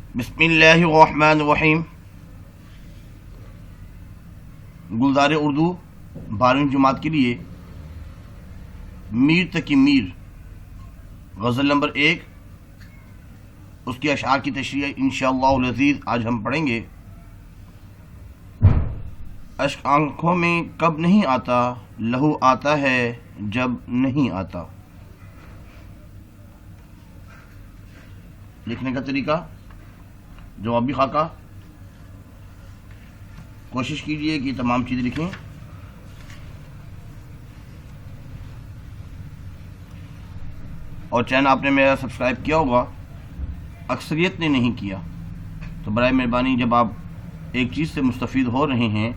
بسم اللہ الرحمن الرحیم. گلزار اردو 12ویں جماعت کے لیے میر تقی میر غزل نمبر 1، اس کے اشعار کی تشریح انشاءاللہ العزیز آج ہم پڑھیں گے. اشک آنکھوں میں کب نہیں آتا، لہو آتا ہے جب نہیں آتا. لکھنے کا طریقہ، جوابی خاکہ. کوشش کیجئے کہ تمام چیزیں لکھیں. اور چینل آپ نے میرا سبسکرائب کیا ہوگا، اکثریت نے نہیں کیا، تو برائے مہربانی جب آپ ایک چیز سے مستفید ہو رہے ہیں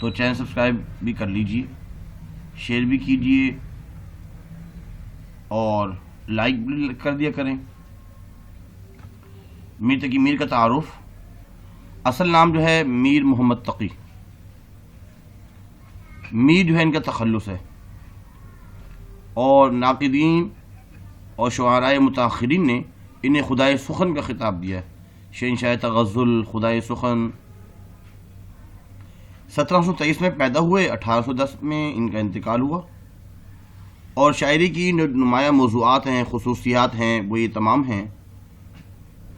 تو چینل سبسکرائب بھی کر لیجئے، شیئر بھی کیجئے اور لائک بھی کر دیا کریں. میر تقی میر کا تعارف. اصل نام جو ہے میر محمد تقی. میر جو ہے ان کا تخلص ہے، اور ناقدین اور شعراء متاخرین نے انہیں خدائے سخن کا خطاب دیا ہے. شہنشاہ تغزل، خدائے سخن. 1723 میں پیدا ہوئے، 1810 میں ان کا انتقال ہوا. اور شاعری کی نمایاں موضوعات ہیں، خصوصیات ہیں، وہ یہ تمام ہیں.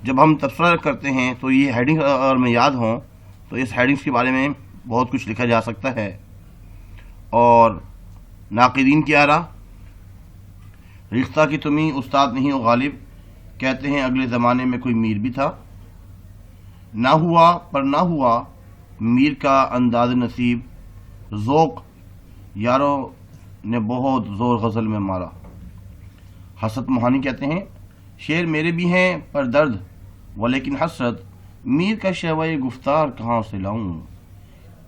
جب ہم تبصرہ کرتے ہیں تو یہ ہیڈنگ اگر میں یاد ہوں تو اس ہیڈنگز کے بارے میں بہت کچھ لکھا جا سکتا ہے. اور ناقدین کی آرا: ریختہ کی تمہیں استاد نہیں ہو غالب، کہتے ہیں اگلے زمانے میں کوئی میر بھی تھا. نہ ہوا پر نہ ہوا میر کا انداز نصیب، ذوق یاروں نے بہت زور غزل میں مارا. حسرت موہانی کہتے ہیں شعر میرے بھی ہیں پر درد ولیکن حسرت، میر کا شیوہ گفتار کہاں سے لاؤں.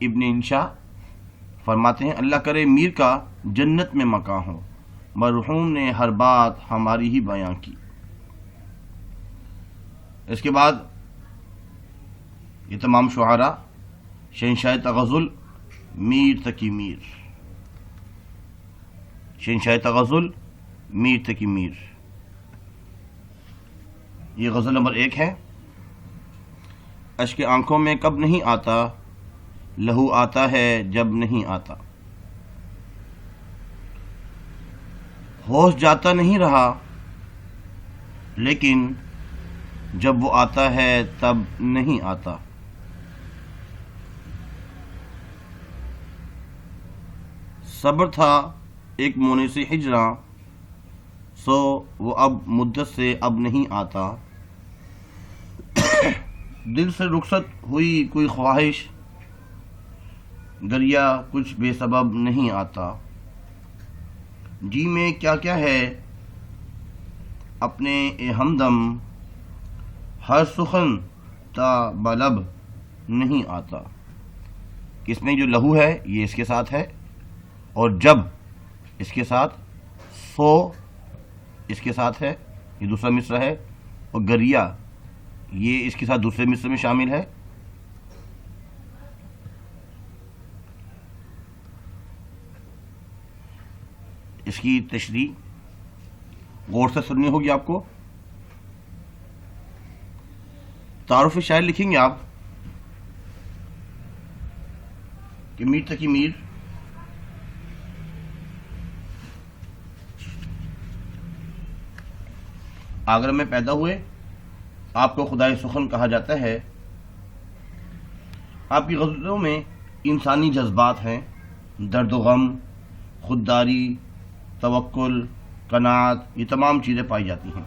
ابن انشا فرماتے ہیں اللہ کرے میر کا جنت میں مکان ہو، مرحوم نے ہر بات ہماری ہی بیان کی. اس کے بعد یہ تمام شعراء. شہنشاہ تغزل میر تقی میر. شہنشاہ تغزل میر تقی میر. یہ غزل نمبر 1 ہے. اشک آنکھوں میں کب نہیں آتا، لہو آتا ہے جب نہیں آتا. ہوش جاتا نہیں رہا لیکن جب وہ آتا ہے تب نہیں آتا. صبر تھا ایک مونس ہجراں، سو وہ اب مدت سے اب نہیں آتا. دل سے رخصت ہوئی کوئی خواہش، دریا کچھ بے سبب نہیں آتا. جی میں کیا کیا ہے اپنے اے ہمدم، ہر سخن تا بلب نہیں آتا. اس میں جو لہو ہے یہ اس کے ساتھ ہے، اور جب اس کے ساتھ، سو اس کے ساتھ ہے، یہ دوسرا مصرع ہے، اور گریا یہ اس کے ساتھ دوسرے مصرع میں شامل ہے. اس کی تشریح غور سے سننی ہوگی آپ کو. تعارف شاعر لکھیں گے آپ کہ میر تقی میر آگرہ میں پیدا ہوئے. آپ کو خدائے سخن کہا جاتا ہے. آپ کی غزلوں میں انسانی جذبات ہیں، درد و غم، خودداری، توکل، قناعت، یہ تمام چیزیں پائی جاتی ہیں.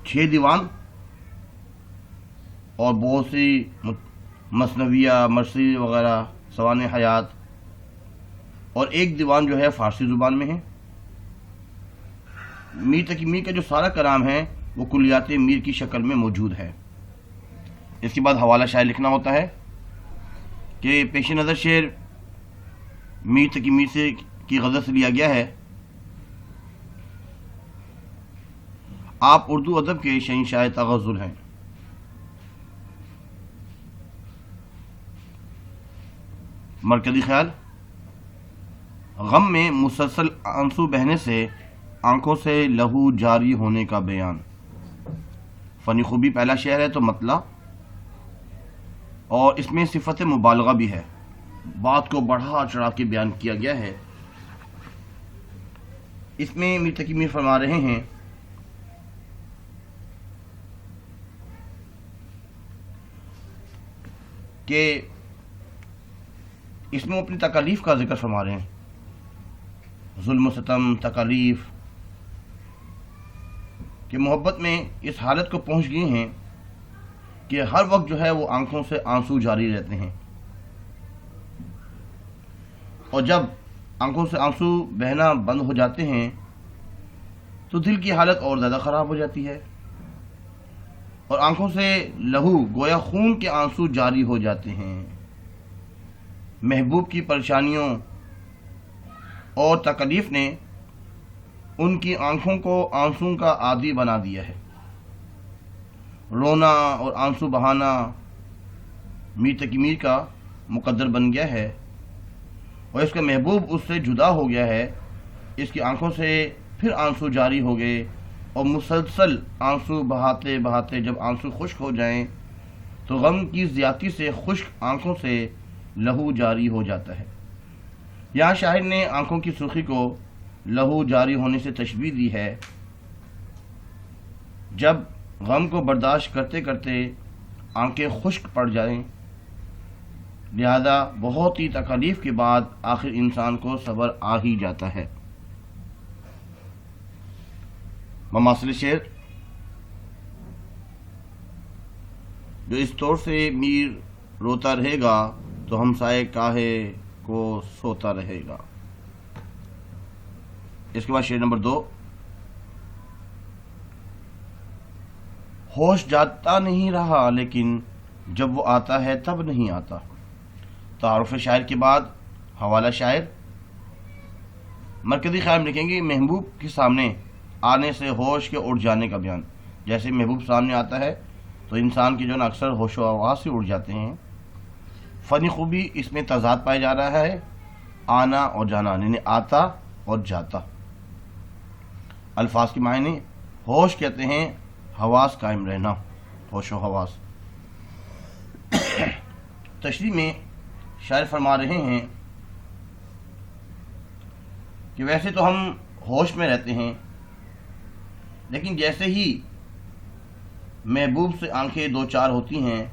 چھ دیوان اور بہت سی مثنویہ، مرثیہ وغیرہ، سوانح حیات، اور ایک دیوان جو ہے فارسی زبان میں ہے. میر تقی میر کا جو سارا کلام ہے وہ کلیات میر کی شکل میں موجود ہے. اس کے بعد حوالہ شاعر لکھنا ہوتا ہے کہ پیش نظر شعر میر تقی میر سے کی غزل سے لیا گیا ہے. آپ اردو ادب کے شہنشاہ تغزل ہیں. مرکزی خیال: غم میں مسلسل آنسو بہنے سے آنکھوں سے لہو جاری ہونے کا بیان۔ فنی خوبی پہلا شعر ہے تو مطلع، اور اس میں صفت مبالغہ بھی ہے، بات کو بڑھا چڑھا کے بیان کیا گیا ہے۔ اس میں میر تقی میر فرما رہے ہیں کہ اس میں وہ اپنی تکالیف کا ذکر فرما رہے ہیں، ظلم و ستم، تکالیف، کہ محبت میں اس حالت کو پہنچ گئے ہیں کہ ہر وقت جو ہے وہ آنکھوں سے آنسو جاری رہتے ہیں، اور جب آنکھوں سے آنسو بہنا بند ہو جاتے ہیں تو دل کی حالت اور زیادہ خراب ہو جاتی ہے، اور آنکھوں سے لہو گویا خون کے آنسو جاری ہو جاتے ہیں۔ محبوب کی پریشانیوں اور تکلیف نے ان کی آنکھوں کو آنسوں کا عادی بنا دیا ہے۔ رونا اور آنسو بہانا میر تقی میر کا مقدر بن گیا ہے، اور اس کا محبوب اس سے جدا ہو گیا ہے۔ اس کی آنکھوں سے پھر آنسو جاری ہو گئے، اور مسلسل آنسو بہاتے بہاتے جب آنسو خشک ہو جائیں تو غم کی زیادتی سے خشک آنکھوں سے لہو جاری ہو جاتا ہے۔ یہاں شاعر نے آنکھوں کی سرخی کو لہو جاری ہونے سے تشبیہ دی ہے۔ جب غم کو برداشت کرتے کرتے آنکھیں خشک پڑ جائیں، لہذا بہت ہی تکالیف کے بعد آخر انسان کو صبر آ ہی جاتا ہے۔ مماثل شعر جو اس طور سے میر روتا رہے گا تو ہمسائے کاہے کو سوتا رہے گا۔ اس کے بعد شعر نمبر 2، ہوش جاتا نہیں رہا لیکن جب وہ آتا ہے تب نہیں آتا۔ تعارف شاعر کے بعد حوالہ شاعر مرکزی خیال لکھیں گے محبوب کے سامنے آنے سے ہوش کے اڑ جانے کا بیان۔ جیسے محبوب سامنے آتا ہے تو انسان کی جو نا اکثر ہوش و حواس سے اڑ جاتے ہیں۔ فنی خوبی اس میں تضاد پایا جا رہا ہے، آنا اور جانا، یعنی آتا اور جاتا۔ الفاظ کے معنی، ہوش کہتے ہیں حواس قائم رہنا، ہوش و حواس۔ تشریح میں شاعر فرما رہے ہیں کہ ویسے تو ہم ہوش میں رہتے ہیں، لیکن جیسے ہی محبوب سے آنکھیں دو چار ہوتی ہیں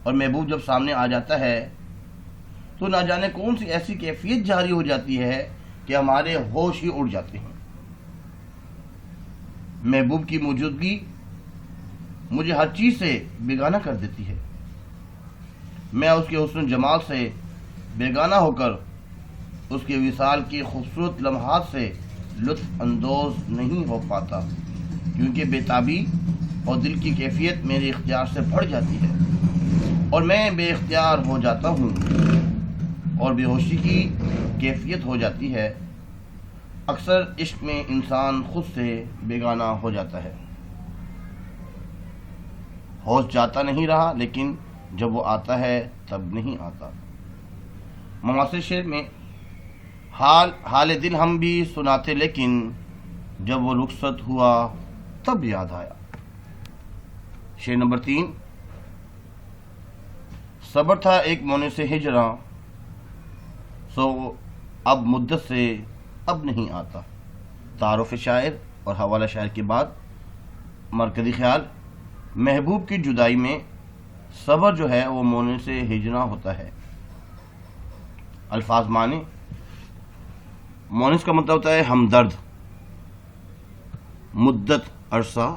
اور محبوب جب سامنے آ جاتا ہے تو نہ جانے کون سی ایسی کیفیت جاری ہو جاتی ہے کہ ہمارے ہوش ہی اڑ جاتے ہیں۔ محبوب کی موجودگی مجھے ہر چیز سے بیگانہ کر دیتی ہے، میں اس کے حسن جمال سے بیگانہ ہو کر اس کے وصال کی خوبصورت لمحات سے لطف اندوز نہیں ہو پاتا، کیونکہ بےتابی اور دل کی کیفیت میرے اختیار سے بڑھ جاتی ہے اور میں بے اختیار ہو جاتا ہوں، اور بے ہوشی کی کیفیت ہو جاتی ہے۔ اکثر عشق میں انسان خود سے بیگانہ ہو جاتا ہے۔ ہوش جاتا نہیں رہا لیکن جب وہ آتا ہے تب نہیں آتا۔ مماثل شعر میں حال دل ہم بھی سناتے لیکن جب وہ رخصت ہوا تب یاد آیا۔ شعر نمبر 3، صبر تھا ایک مونے سے ہجراں، سو اب مدت سے اب نہیں آتا۔ تعارف شاعر اور حوالہ شاعر کے بعد مرکزی خیال، محبوب کی جدائی میں صبر جو ہے وہ مونے سے ہجراں ہوتا ہے۔ الفاظ معنی، مونس کا مطلب ہوتا ہے ہمدرد، مدت عرصہ،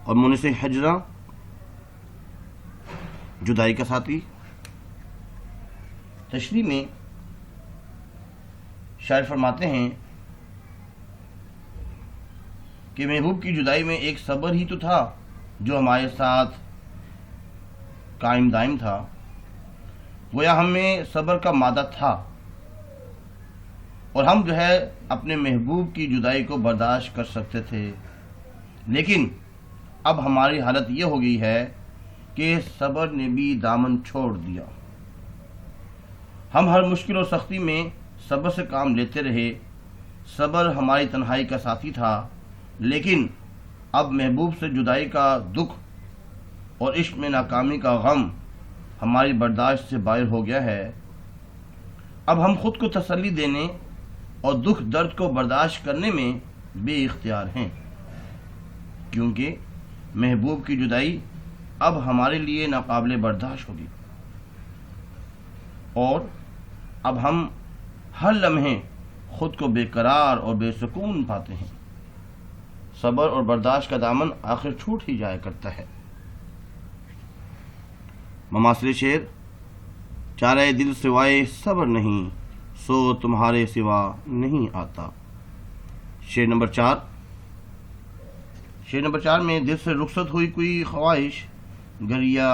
اور مونس ہجراں جدائی کا ساتھی۔ تشریح میں شاعر فرماتے ہیں کہ محبوب کی جدائی میں ایک صبر ہی تو تھا جو ہمارے ساتھ قائم دائم تھا، گویا ہم میں صبر کا مادہ تھا اور ہم جو ہے اپنے محبوب کی جدائی کو برداشت کر سکتے تھے، لیکن اب ہماری حالت یہ ہو گئی ہے کہ صبر نے بھی دامن چھوڑ دیا۔ ہم ہر مشکل اور سختی میں صبر سے کام لیتے رہے، صبر ہماری تنہائی کا ساتھی تھا، لیکن اب محبوب سے جدائی کا دکھ اور عشق میں ناکامی کا غم ہماری برداشت سے باہر ہو گیا ہے۔ اب ہم خود کو تسلی دینے اور دکھ درد کو برداشت کرنے میں بے اختیار ہیں، کیونکہ محبوب کی جدائی اب ہمارے لیے ناقابل برداشت ہوگی، اور اب ہم ہر لمحے خود کو بے قرار اور بے سکون پاتے ہیں۔ صبر اور برداشت کا دامن آخر چھوٹ ہی جایا کرتا ہے۔ مماثل شعر: چارہ دل سوائے صبر نہیں، سو تمہارے سوا نہیں آتا۔ شعر نمبر 4۔ شعر نمبر 4 میں: دل سے رخصت ہوئی کوئی خواہش، گریا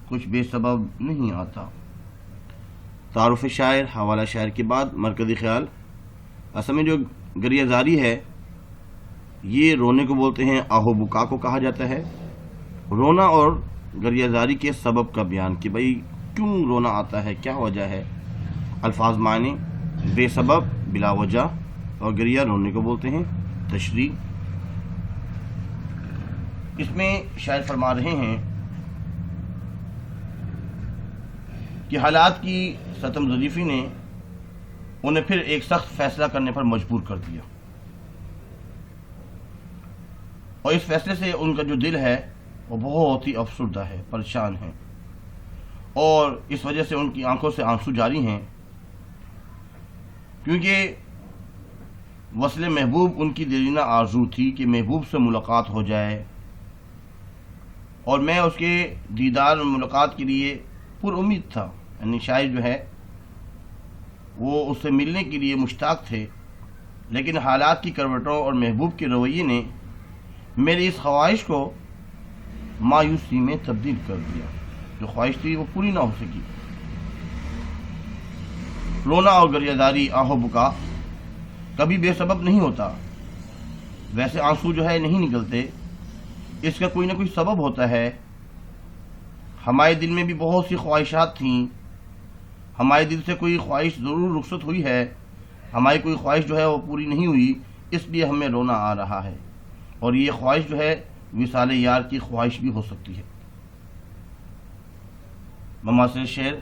کچھ بے سبب نہیں آتا۔ تعارف شاعر، حوالہ شاعر کے بعد مرکزی خیال۔ اصل میں جو گریہ زاری ہے یہ رونے کو بولتے ہیں، آہو بکا کو کہا جاتا ہے۔ رونا اور گریہ زاری کے سبب کا بیان کہ بھئی کیوں رونا آتا ہے، کیا وجہ ہے۔ الفاظ معنی: بے سبب، بلا وجہ، اور گریہ رونے کو بولتے ہیں۔ تشریح: اس میں شاعر فرما رہے ہیں کہ حالات کی ستم ظریفی نے انہیں پھر ایک سخت فیصلہ کرنے پر مجبور کر دیا، اور اس فیصلے سے ان کا جو دل ہے وہ بہت ہی افسردہ ہے، پریشان ہے، اور اس وجہ سے ان کی آنکھوں سے آنسو جاری ہیں، کیونکہ وصل محبوب ان کی دلینہ آرزو تھی کہ محبوب سے ملاقات ہو جائے، اور میں اس کے دیدار اور ملاقات کے لیے پر امید تھا۔ یعنی شاعر جو ہے وہ اس سے ملنے کے لیے مشتاق تھے، لیکن حالات کی کروٹوں اور محبوب کے رویے نے میری اس خواہش کو مایوسی میں تبدیل کر دیا۔ جو خواہش تھی وہ پوری نہ ہو سکی۔ رونا اور گریہ زاری، آہو بکا کبھی بے سبب نہیں ہوتا۔ ویسے آنسو جو ہے نہیں نکلتے، اس کا کوئی نہ کوئی سبب ہوتا ہے۔ ہمارے دل میں بھی بہت سی خواہشات تھیں، ہمارے دل سے کوئی خواہش ضرور رخصت ہوئی ہے، ہماری کوئی خواہش جو ہے وہ پوری نہیں ہوئی، اس لیے ہمیں رونا آ رہا ہے، اور یہ خواہش جو ہے وصال یار کی خواہش بھی ہو سکتی ہے۔ مماثل شعر: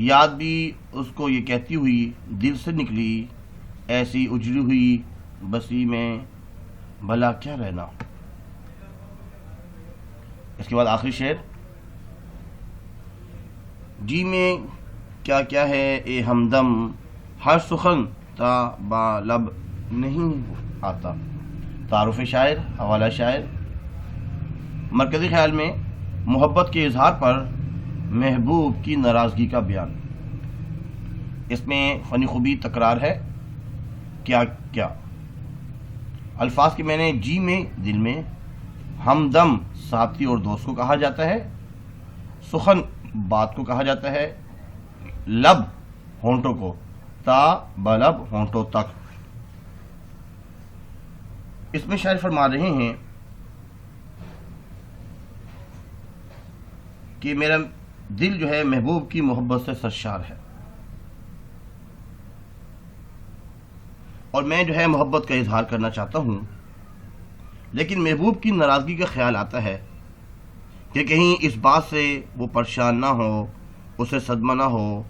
یاد بھی اس کو یہ کہتی ہوئی دل سے نکلی، ایسی اجڑی ہوئی بسی میں بھلا کیا رہنا۔ اس کے بعد آخری شعر: جی میں کیا کیا ہے اے ہمدم، ہر سخن تا با لب نہیں آتا۔ تعارف شاعر، حوالہ شاعر۔ مرکزی خیال میں محبت کے اظہار پر محبوب کی ناراضگی کا بیان۔ اس میں فنی خوبی تکرار ہے۔ کیا کیا الفاظ کے میں نے: جی میں دل میں، ہمدم ساتھی اور دوست کو کہا جاتا ہے، سخن بات کو کہا جاتا ہے، لب ہونٹوں کو، تا بلب ہونٹوں تک۔ اس میں شاعر فرما رہے ہیں کہ میرا دل جو ہے محبوب کی محبت سے سرشار ہے، اور میں جو ہے محبت کا اظہار کرنا چاہتا ہوں، لیکن محبوب کی ناراضگی کا خیال آتا ہے کہ کہیں اس بات سے وہ پریشان نہ ہو، اسے صدمہ نہ ہو،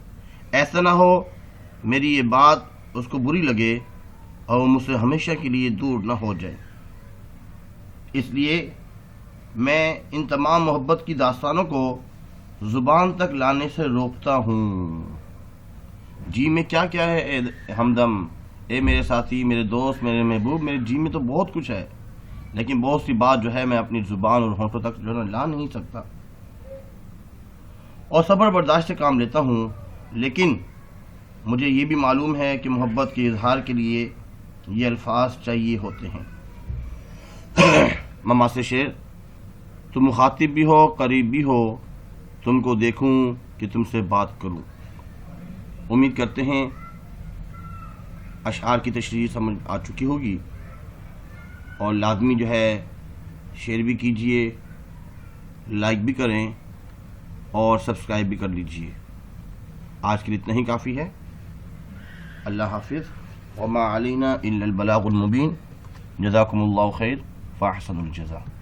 ایسا نہ ہو میری یہ بات اس کو بری لگے اور وہ مجھ سے ہمیشہ کے لیے دور نہ ہو جائے۔ اس لیے میں ان تمام محبت کی داستانوں کو زبان تک لانے سے روکتا ہوں۔ جی میں کیا کیا ہے اے ہمدم، اے میرے ساتھی، میرے دوست، میرے محبوب، میرے جی میں تو بہت کچھ ہے، لیکن بہت سی بات جو ہے میں اپنی زبان اور ہونٹوں تک جو ہے لا نہیں سکتا، اور صبر برداشت سے کام لیتا ہوں، لیکن مجھے یہ بھی معلوم ہے کہ محبت کے اظہار کے لیے یہ الفاظ چاہیے ہوتے ہیں۔ مماثل شعر: تم مخاطب بھی ہو، قریب بھی ہو، تم کو دیکھوں کہ تم سے بات کروں۔ امید کرتے ہیں اشعار کی تشریح سمجھ آ چکی ہوگی، اور لازمی جو ہے شیئر بھی کیجئے، لائک بھی کریں، اور سبسکرائب بھی کر لیجئے۔ آج کے لیے اتنا ہی کافی ہے۔ اللہ حافظ۔ وما علینا الا البلاغ المبین. جزاکم اللہ خیر فاحسن الجزاء.